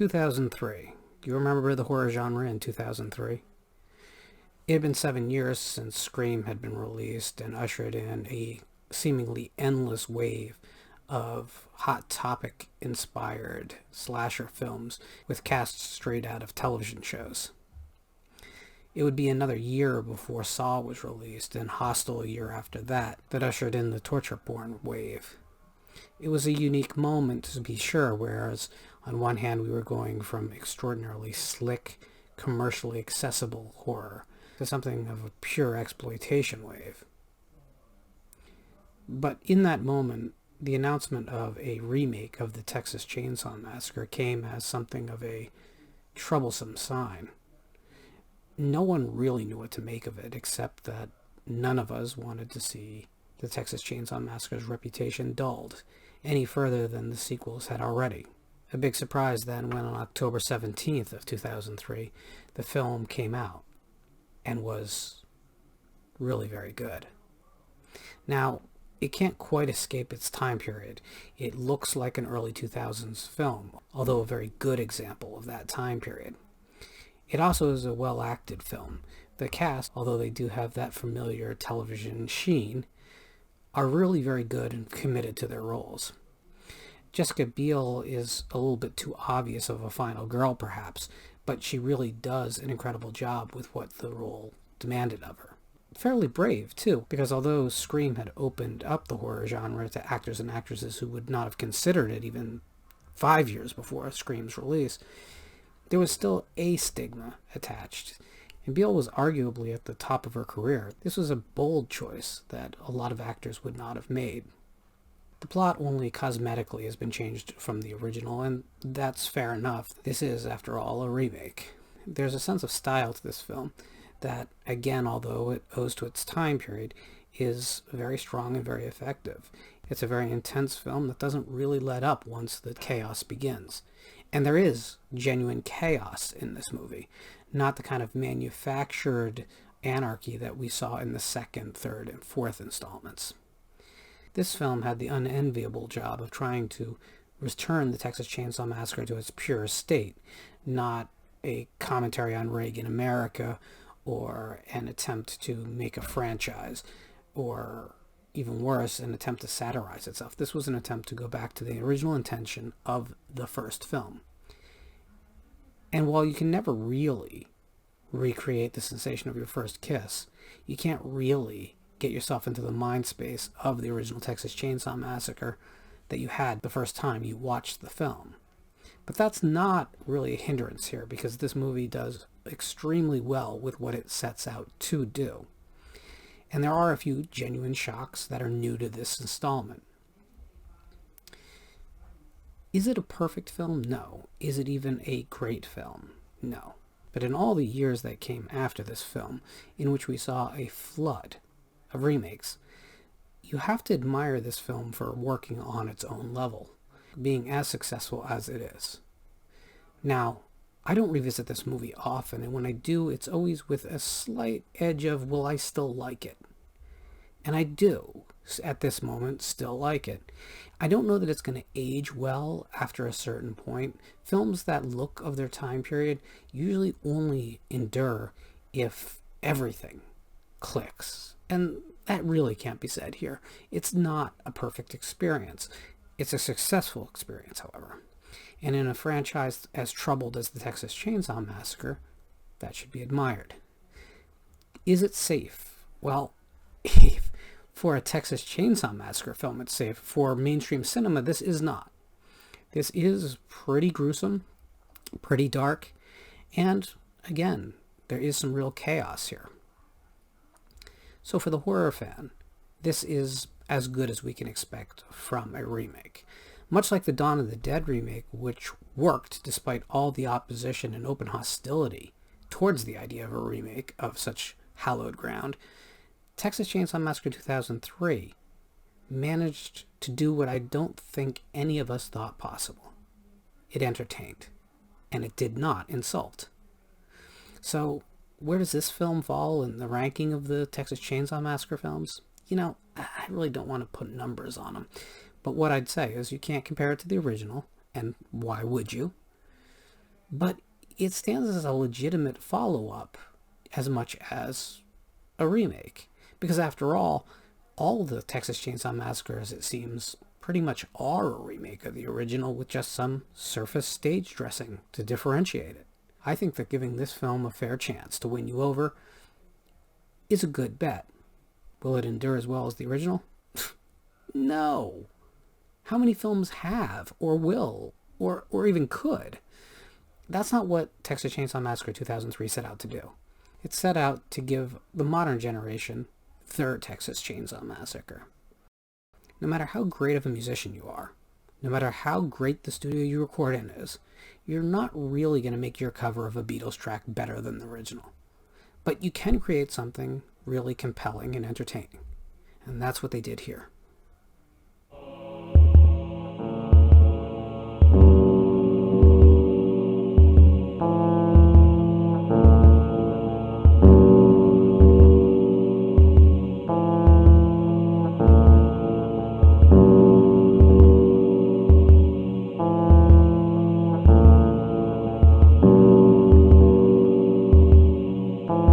2003. Do you remember the horror genre in 2003? It had been 7 years since Scream had been released and ushered in a seemingly endless wave of Hot Topic-inspired slasher films with casts straight out of television shows. It would be another year before Saw was released, and Hostel a year after that ushered in the torture porn wave. It was a unique moment, to be sure, whereas on one hand we were going from extraordinarily slick, commercially accessible horror to something of a pure exploitation wave. But in that moment, the announcement of a remake of the Texas Chainsaw Massacre came as something of a troublesome sign. No one really knew what to make of it, except that none of us wanted to see the Texas Chainsaw Massacre's reputation dulled any further than the sequels had already. A big surprise then when on October 17th of 2003, the film came out and was really very good. Now, it can't quite escape its time period. It looks like an early 2000s film, although a very good example of that time period. It also is a well-acted film. The cast, although they do have that familiar television sheen, are really very good and committed to their roles. Jessica Biel is a little bit too obvious of a final girl, perhaps, but she really does an incredible job with what the role demanded of her. Fairly brave, too, because although Scream had opened up the horror genre to actors and actresses who would not have considered it even 5 years before Scream's release, there was still a stigma attached, and Biel was arguably at the top of her career. This was a bold choice that a lot of actors would not have made. The plot only cosmetically has been changed from the original, and that's fair enough. This is, after all, a remake. There's a sense of style to this film that, again, although it owes to its time period, is very strong and very effective. It's a very intense film that doesn't really let up once the chaos begins. And there is genuine chaos in this movie, not the kind of manufactured anarchy that we saw in the second, third, and fourth installments. This film had the unenviable job of trying to return the Texas Chainsaw Massacre to its purest state, not a commentary on Reagan America or an attempt to make a franchise, or even worse, an attempt to satirize itself. This was an attempt to go back to the original intention of the first film. And while you can never really recreate the sensation of your first kiss, you can't really get yourself into the mind space of the original Texas Chainsaw Massacre that you had the first time you watched the film. But that's not really a hindrance here, because this movie does extremely well with what it sets out to do. And there are a few genuine shocks that are new to this installment. Is it a perfect film? No. Is it even a great film? No. But in all the years that came after this film, in which we saw a flood of remakes, you have to admire this film for working on its own level, being as successful as it is. Now, I don't revisit this movie often, and when I do, it's always with a slight edge of, will I still like it? And I do, at this moment, still like it. I don't know that it's going to age well after a certain point. Films that look of their time period usually only endure if everything clicks. And that really can't be said here. It's not a perfect experience. It's a successful experience, however. And in a franchise as troubled as the Texas Chainsaw Massacre, that should be admired. Is it safe? Well, for a Texas Chainsaw Massacre film, it's safe. For mainstream cinema, this is not. This is pretty gruesome, pretty dark, and again, there is some real chaos here. So for the horror fan, this is as good as we can expect from a remake. Much like the Dawn of the Dead remake, which worked despite all the opposition and open hostility towards the idea of a remake of such hallowed ground, Texas Chainsaw Massacre 2003 managed to do what I don't think any of us thought possible. It entertained, and it did not insult. So, where does this film fall in the ranking of the Texas Chainsaw Massacre films? You know, I really don't want to put numbers on them. But what I'd say is you can't compare it to the original, and why would you? but it stands as a legitimate follow-up as much as a remake. Because after all the Texas Chainsaw Massacre, as it seems, pretty much are a remake of the original with just some surface stage dressing to differentiate it. I think that giving this film a fair chance to win you over is a good bet. Will it endure as well as the original? No. How many films have, or will, or even could? That's not what Texas Chainsaw Massacre 2003 set out to do. It set out to give the modern generation their Texas Chainsaw Massacre. No matter how great of a musician you are, no matter how great the studio you record in is, you're not really going to make your cover of a Beatles track better than the original. But you can create something really compelling and entertaining. And that's what they did here.